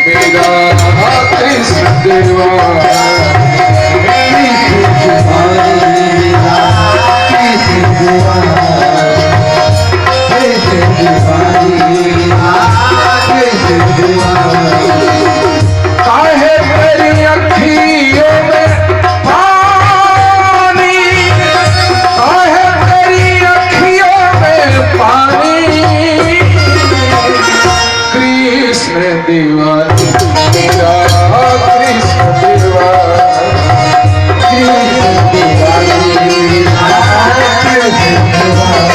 मेरा कृष्ण दीवाना काहे मेरी अखियों में पानी, काहे मेरी अखियों में पानी, कृष्ण दीवानी मेरा कृष्ण दीवाना, कृष्ण दीवानी कृष्ण दीवाना।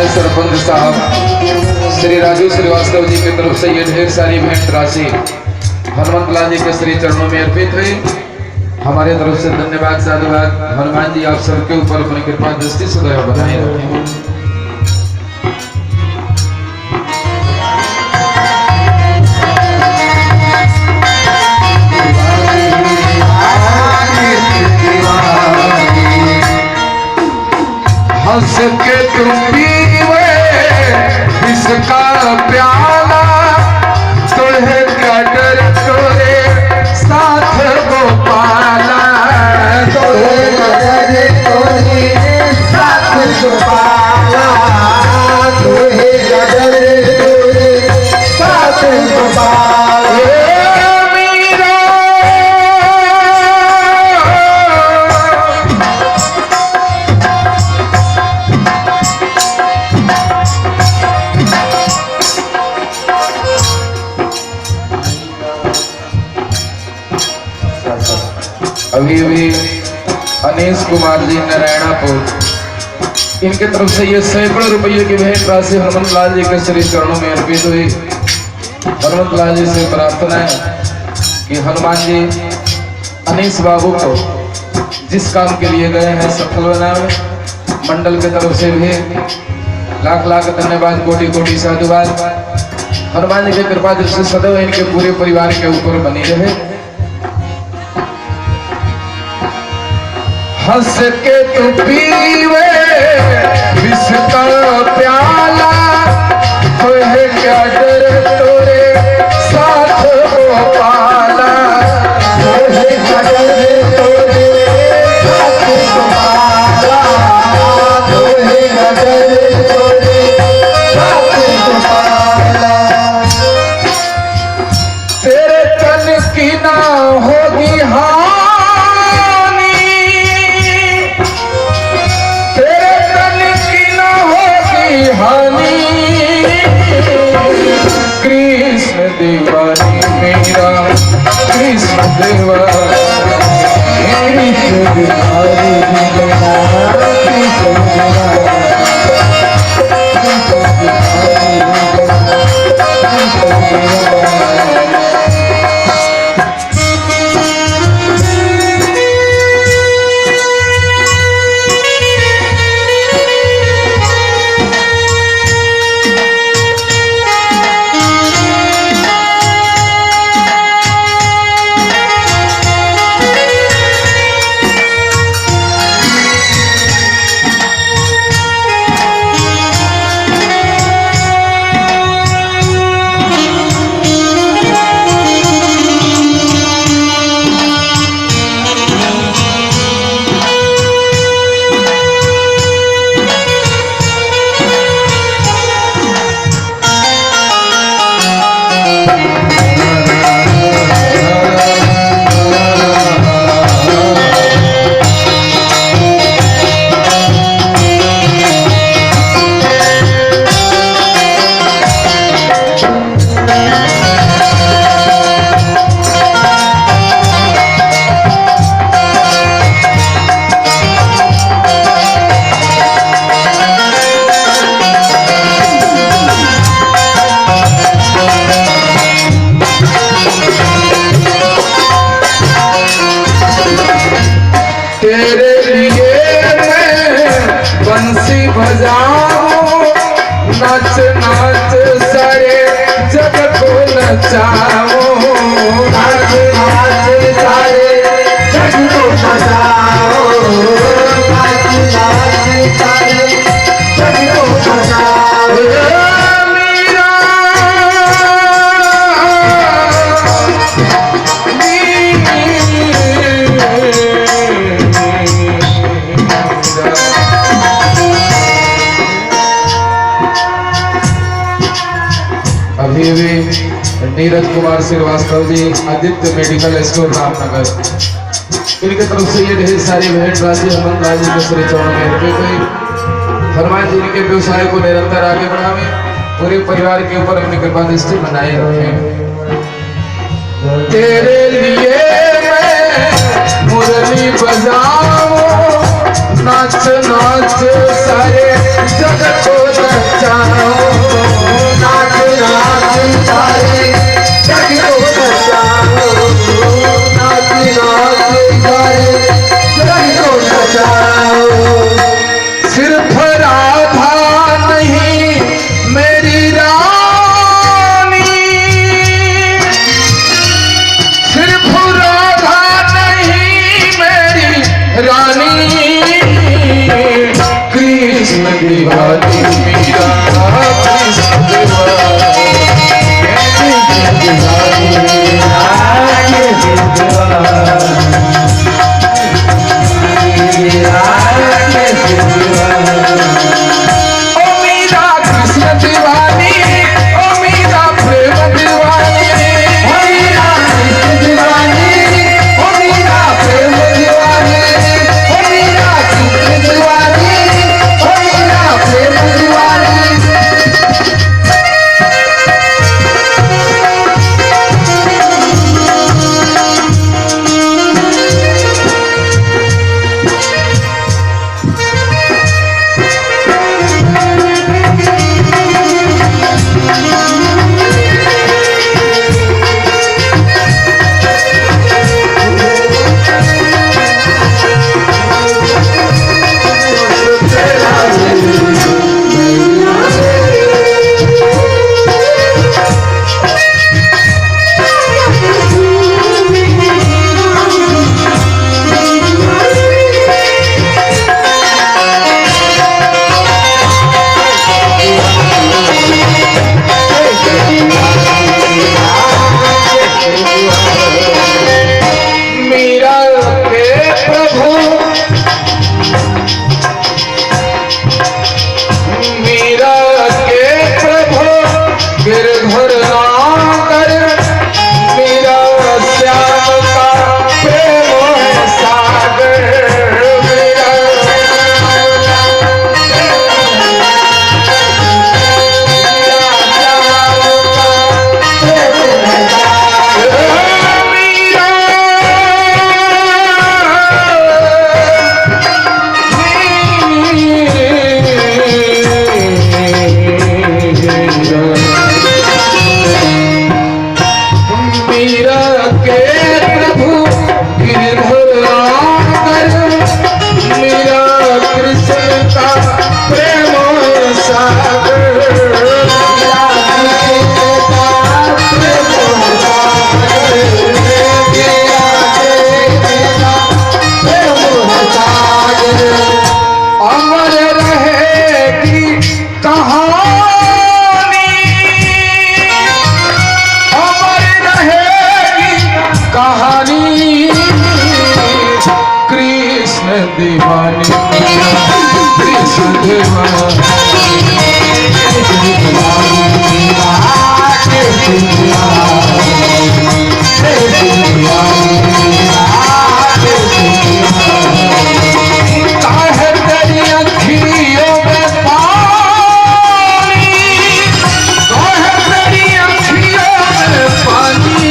सरपंच साहब श्री राजू श्रीवास्तव जी की तरफ से ये ढेर सारी भेंट राशि हनुमंत लाल जी के श्री चरणों में अर्पित हुई। हमारे तरफ से धन्यवाद साधुवाद। हनुमान जी आप सबके ऊपर अपनी कृपा दृष्टि सदैव बनाए रखें। हंस के तुम पीवे इसका प्याला, तुझे क्या डर तोरे साथ गोपाला, तुझे डर तोरे साथ गोपाला, तुझे डर तोरे साथ गोपाला। अभी अभी अनीश कुमार जी नारायणापुर इनके तरफ से ये सैकड़ों रुपये की भेंट राशि हनुमंत लाल जी के श्री चरणों में अर्पित हुई। हनुमंत लाल जी से प्रार्थना है कि हनुमान जी अनीश बाबू को जिस काम के लिए गए हैं सफल बनावे। मंडल की तरफ से भी लाख लाख धन्यवाद, कोटि कोटि साधुवाद। हनुमान जी की कृपा दृष्टि सदैव इनके पूरे परिवार के ऊपर बनी रहे। हंस के तू पीवे विष का प्याला, तुझे क्या डर तोरे साथ गोपाला, तुझे क्या डर तोरे साथ गोपाला, तुझे क्या डर तोरे साथ गोपाला। तेरे तन की ना होगी कृष्ण दीवानी मेरा कृष्ण दीवानी, कृष्ण दीवानी मेरा कृष्ण दीवानी। नचाओ, नाच नाच सारे जग को नचाओ, नाच नाच सारे जग को नचाओ। मीरा अभी भी नीरज कुमार श्रीवास्तव जी, आदित्य मेडिकल स्टोर रामनगर, इनके तरफ से ये ढेर सारी भेंट राशि हनुमान लाल जी के श्री चरणों में अर्पित हुई। हनुमान जी के व्यवसाय को निरंतर आगे बढ़ावे, पूरे परिवार के ऊपर अपनी कृपा दृष्टि बनाए रखें। तेरे लिए मैं मुरली बजाऊं, नाच नाच सारे जगत को नचाऊं, नाच नाच सारे जग को नचाओ, नाच नाच सारे जग को नचाओ। सिर्फ राधा नहीं मेरी रानी, सिर्फ राधा नहीं मेरी रानी, कृष्ण दीवानी मीरा, कृष्ण दीवानी, ओ मीरा कृष्ण दीवानी, ओ मीरा प्रेम दीवानी, ओ मीरा कृष्ण दीवानी, ओ मीरा प्रेम दीवानी, ओ मीरा कृष्ण दीवानी, ओ मीरा प्रेम दीवानी। मीरा के प्रभु, मीरा के प्रभु गिरधर नागर, मीरा श्याम का प्रेम सागर, मीरा मीरा के प्रभु गिरधर नागर, मीरा कृष्ण का प्रेम सागर, मीरा कृष्ण का प्रेम सागर, मीरा कृष्ण का प्रेम सागर। अमर रहेगी कहानी, अमर रहेगी कहानी, कृष्ण दीवानी, कृष्ण दीवानी, काहे तेरी अखियों में पानी, काहे तेरी अखियों में पानी,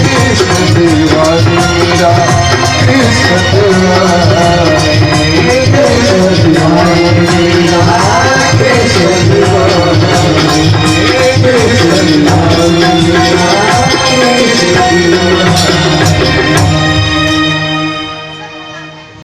कृष्ण दीवानी मीरा, कृष्ण दीवानी, कृष्ण दीवानी मीरा, कृष्ण दीवानी, कृष्ण दीवानी मीरा, कृष्ण दीवानी।